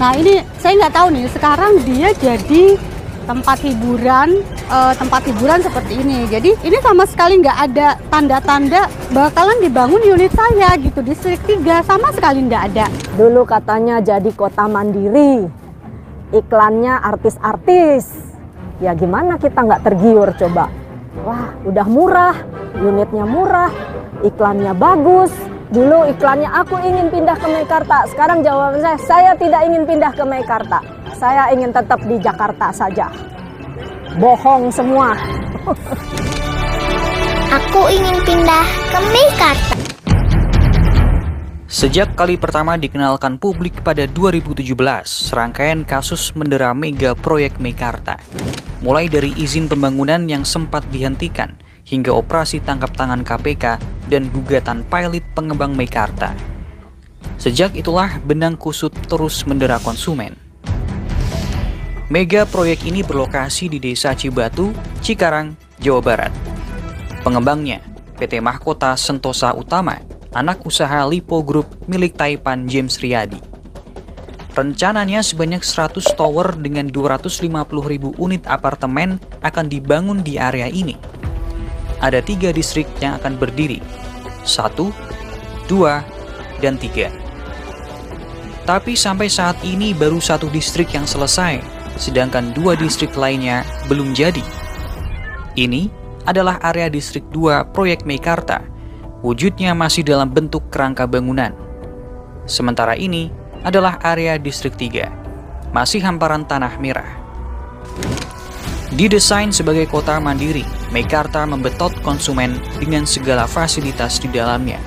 Nah ini saya nggak tahu nih, sekarang dia jadi tempat hiburan seperti ini. Jadi ini sama sekali nggak ada tanda-tanda bakalan dibangun unit saya gitu. Distrik 3 sama sekali nggak ada. Dulu katanya jadi kota mandiri, iklannya artis-artis. Ya gimana kita nggak tergiur coba? Wah udah murah, unitnya murah, iklannya bagus. Dulu iklannya aku ingin pindah ke Meikarta. Sekarang jawaban saya tidak ingin pindah ke Meikarta. Saya ingin tetap di Jakarta saja. Bohong semua. Aku ingin pindah ke Meikarta. Sejak kali pertama dikenalkan publik pada 2017, serangkaian kasus mendera mega proyek Meikarta. Mulai dari izin pembangunan yang sempat dihentikan, hingga operasi tangkap tangan KPK dan gugatan pilot pengembang Meikarta. Sejak itulah benang kusut terus mendera konsumen. Mega proyek ini berlokasi di Desa Cibatu, Cikarang, Jawa Barat. Pengembangnya, PT Mahkota Sentosa Utama, anak usaha Lipo Group milik Taipan James Riyadi. Rencananya sebanyak 100 tower dengan 250.000 unit apartemen akan dibangun di area ini. Ada 3 distrik yang akan berdiri, 1, 2, dan 3. Tapi sampai saat ini baru 1 distrik yang selesai, sedangkan 2 distrik lainnya belum jadi. Ini adalah area distrik 2 proyek Meikarta. Wujudnya masih dalam bentuk kerangka bangunan. Sementara ini adalah area distrik 3, masih hamparan tanah merah. Didesain sebagai kota mandiri, Meikarta membetot konsumen dengan segala fasilitas di dalamnya.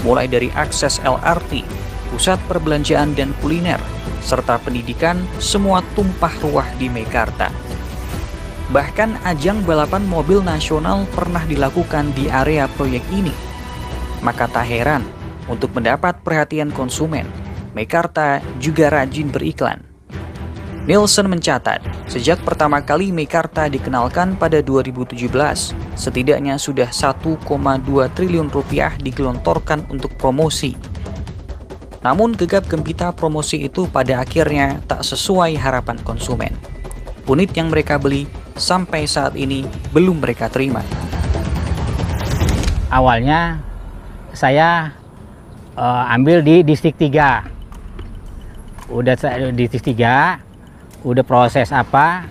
Mulai dari akses LRT, pusat perbelanjaan dan kuliner, serta pendidikan, semua tumpah ruah di Meikarta. Bahkan ajang balapan mobil nasional pernah dilakukan di area proyek ini. Maka tak heran, untuk mendapat perhatian konsumen, Meikarta juga rajin beriklan. Nielsen mencatat, sejak pertama kali Meikarta dikenalkan pada 2017, setidaknya sudah 1,2 triliun rupiah digelontorkan untuk promosi. Namun gegap gempita promosi itu pada akhirnya tak sesuai harapan konsumen. Unit yang mereka beli sampai saat ini belum mereka terima. Awalnya saya ambil di distrik 3. Udah di distrik 3, udah proses apa,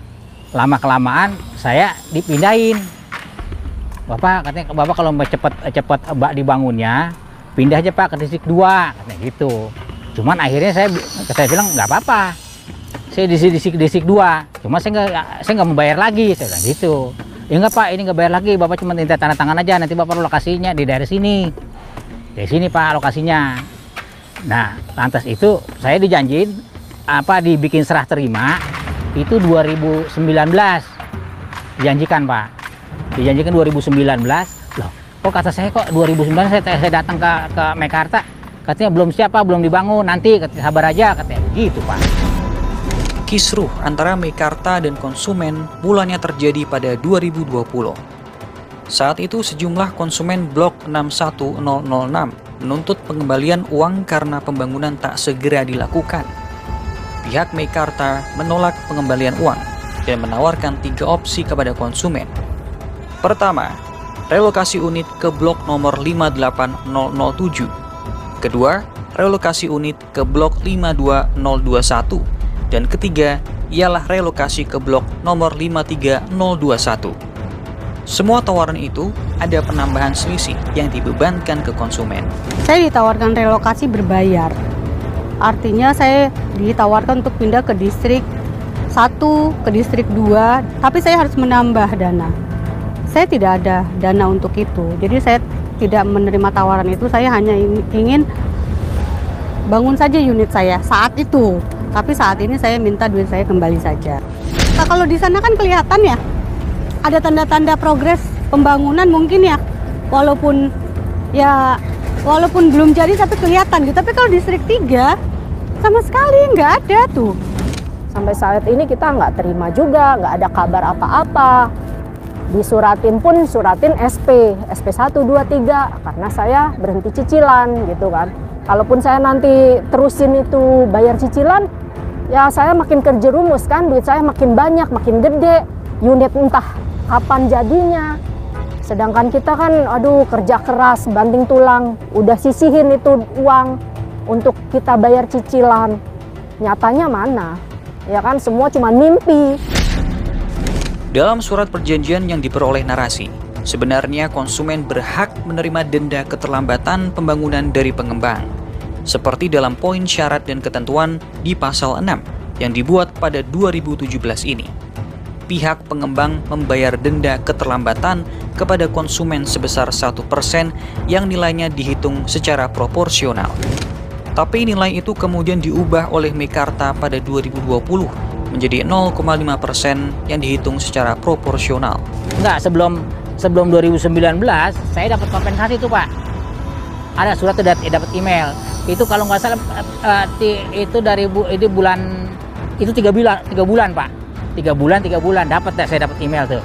lama-kelamaan saya dipindahin. Bapak katanya, Bapak kalau mau cepet dibangunnya, pindah aja Pak ke distrik 2, katanya gitu. Cuman akhirnya saya bilang nggak apa-apa, saya di distrik 2, cuma saya nggak mau bayar lagi, saya bilang gitu. Ya nggak Pak, ini nggak bayar lagi, Bapak cuma minta tanda tangan aja, nanti Bapak lokasinya di daerah sini. Dari sini Pak lokasinya. Nah, lantas itu saya dijanjiin dibikin serah terima itu 2019. Dijanjikan Pak. Dijanjikan 2019. Loh, kok kata saya kok 2019 saya datang ke Meikarta, katanya belum siap Pak, belum dibangun, nanti sabar aja katanya. Gitu Pak. Kisruh antara Meikarta dan konsumen mulanya terjadi pada 2020. Saat itu sejumlah konsumen Blok 61006 menuntut pengembalian uang karena pembangunan tak segera dilakukan. Pihak Meikarta menolak pengembalian uang dan menawarkan 3 opsi kepada konsumen. Pertama, relokasi unit ke blok nomor 58007. Kedua, relokasi unit ke blok 52021. Dan ketiga, ialah relokasi ke blok nomor 53021. Semua tawaran itu ada penambahan selisih yang dibebankan ke konsumen. Saya ditawarkan relokasi berbayar. Artinya saya ditawarkan untuk pindah ke distrik 1, ke distrik 2, tapi saya harus menambah dana. Saya tidak ada dana untuk itu. Jadi saya tidak menerima tawaran itu, saya hanya ingin bangun saja unit saya saat itu. Tapi saat ini saya minta duit saya kembali saja. Nah, kalau di sana kan kelihatan ya, ada tanda-tanda progres pembangunan mungkin ya, walaupun belum jadi tapi kelihatan gitu. Tapi kalau distrik 3 sama sekali nggak ada tuh. Sampai saat ini kita nggak terima juga, nggak ada kabar apa-apa. Disuratin pun suratin SP 1, 2, 3 karena saya berhenti cicilan gitu kan. Kalaupun saya nanti terusin itu bayar cicilan, Ya saya makin terjerumus kan, duit saya makin banyak, makin gede, unit entah kapan jadinya. Sedangkan kita kan, aduh kerja keras, banting tulang, udah sisihin itu uang untuk kita bayar cicilan. Nyatanya mana? Ya kan semua cuma mimpi. Dalam surat perjanjian yang diperoleh narasi, sebenarnya konsumen berhak menerima denda keterlambatan pembangunan dari pengembang. Seperti dalam poin syarat dan ketentuan di pasal 6 yang dibuat pada 2017 ini. Pihak pengembang membayar denda keterlambatan kepada konsumen sebesar 1% yang nilainya dihitung secara proporsional. Tapi nilai itu kemudian diubah oleh Meikarta pada 2020 menjadi 0,5% yang dihitung secara proporsional. Enggak, sebelum 2019 saya dapat kompensasi tuh Pak. Ada surat dapat email. Itu kalau nggak salah itu dari bulan itu 3 bulan Pak. 3 bulan dapat saya dapat email tuh.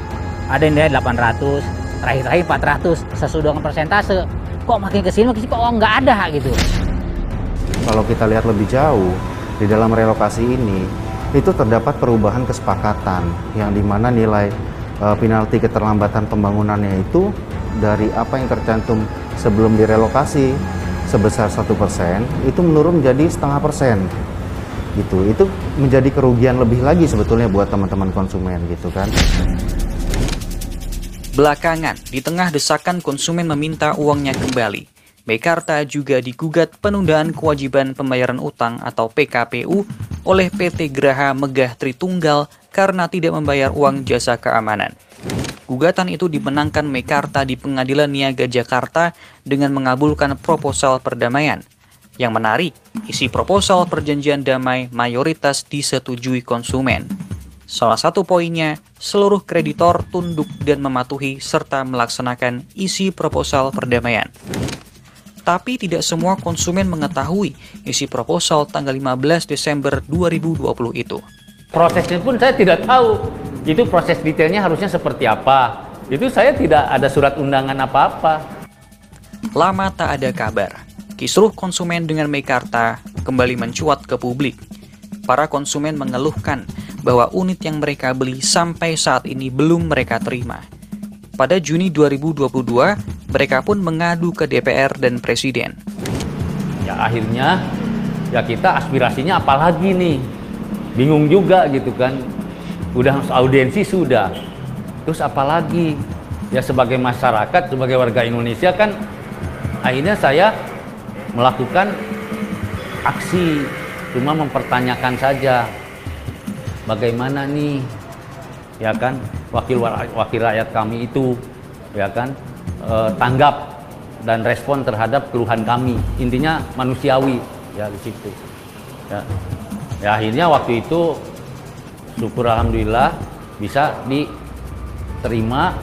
Ada yang dari 800, terakhir 400 sesuai dengan persentase. Kok makin kesini kok nggak ada gitu. Kalau kita lihat lebih jauh di dalam relokasi ini, itu terdapat perubahan kesepakatan yang dimana nilai penalti keterlambatan pembangunannya itu dari apa yang tercantum sebelum direlokasi sebesar 1% itu menurun menjadi 0,5% gitu. Itu menjadi kerugian lebih lagi sebetulnya buat teman-teman konsumen gitu kan. Belakangan, di tengah desakan konsumen meminta uangnya kembali, Meikarta juga digugat penundaan kewajiban pembayaran utang atau PKPU oleh PT Graha Megah Tritunggal karena tidak membayar uang jasa keamanan. Gugatan itu dimenangkan Meikarta di Pengadilan Niaga Jakarta dengan mengabulkan proposal perdamaian. Yang menarik, isi proposal perjanjian damai mayoritas disetujui konsumen. Salah satu poinnya, seluruh kreditor tunduk dan mematuhi serta melaksanakan isi proposal perdamaian. Tapi tidak semua konsumen mengetahui isi proposal tanggal 15 Desember 2020 itu. Prosesnya pun saya tidak tahu. Itu proses detailnya harusnya seperti apa. Itu saya tidak ada surat undangan apa-apa. Lama tak ada kabar. Kisruh konsumen dengan Meikarta kembali mencuat ke publik. Para konsumen mengeluhkan bahwa unit yang mereka beli sampai saat ini belum mereka terima. Pada Juni 2022, mereka pun mengadu ke DPR dan Presiden. Ya akhirnya, ya kita aspirasinya apalagi nih? Bingung juga gitu kan. Udah audiensi sudah. Terus apalagi? Ya sebagai masyarakat, sebagai warga Indonesia kan akhirnya saya melakukan aksi. Cuma mempertanyakan saja. Bagaimana nih? Ya kan, wakil rakyat kami itu ya kan tanggap dan respon terhadap keluhan kami. Intinya manusiawi ya di situ. Ya akhirnya waktu itu syukur alhamdulillah bisa diterima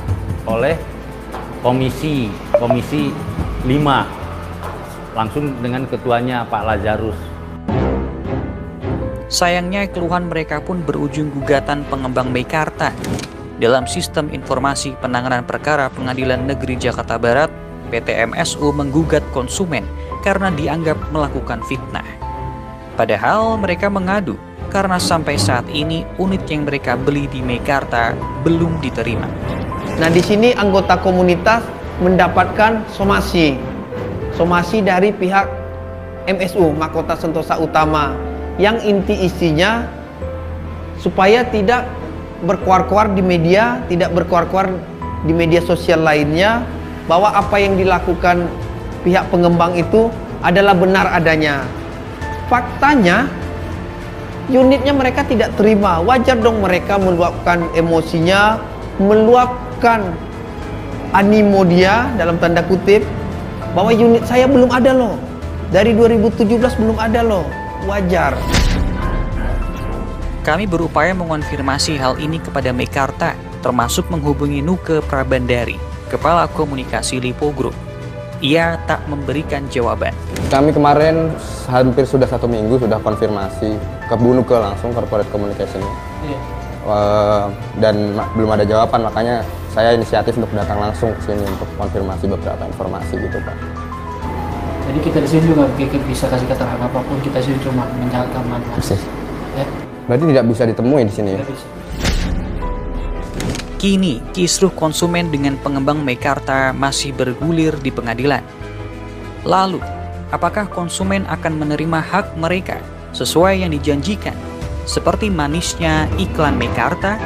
oleh komisi 5 langsung dengan ketuanya Pak Lazarus. Sayangnya keluhan mereka pun berujung gugatan pengembang Meikarta. Dalam Sistem Informasi Penanganan Perkara Pengadilan Negeri Jakarta Barat, PT MSU menggugat konsumen karena dianggap melakukan fitnah. Padahal mereka mengadu karena sampai saat ini unit yang mereka beli di Meikarta belum diterima. Nah di sini anggota komunitas mendapatkan somasi dari pihak MSU Mahkota Sentosa Utama yang inti isinya supaya tidak berkuar-kuar di media, tidak berkuar-kuar di media sosial lainnya bahwa apa yang dilakukan pihak pengembang itu adalah benar adanya. Faktanya unitnya mereka tidak terima. Wajar dong mereka meluapkan emosinya, meluapkan animo dia dalam tanda kutip bahwa unit saya belum ada loh. Dari 2017 belum ada loh. Wajar. Kami berupaya mengonfirmasi hal ini kepada Meikarta, termasuk menghubungi Nuke Prabandari, Kepala Komunikasi Lipo Group. Ia tak memberikan jawaban. Kami kemarin hampir sudah 1 minggu sudah konfirmasi ke Bu Nuke langsung, Corporate Communication. Dan belum ada jawaban, makanya saya inisiatif untuk datang langsung ke sini untuk konfirmasi beberapa informasi gitu Pak. Jadi kita di sini juga bisa kasih keterangan apapun, kita sini cuma menjaga keamanan. Berarti tidak bisa ditemui di sini ya? Kini, kisruh konsumen dengan pengembang Meikarta masih bergulir di pengadilan. Lalu, apakah konsumen akan menerima hak mereka sesuai yang dijanjikan, seperti manisnya iklan Meikarta?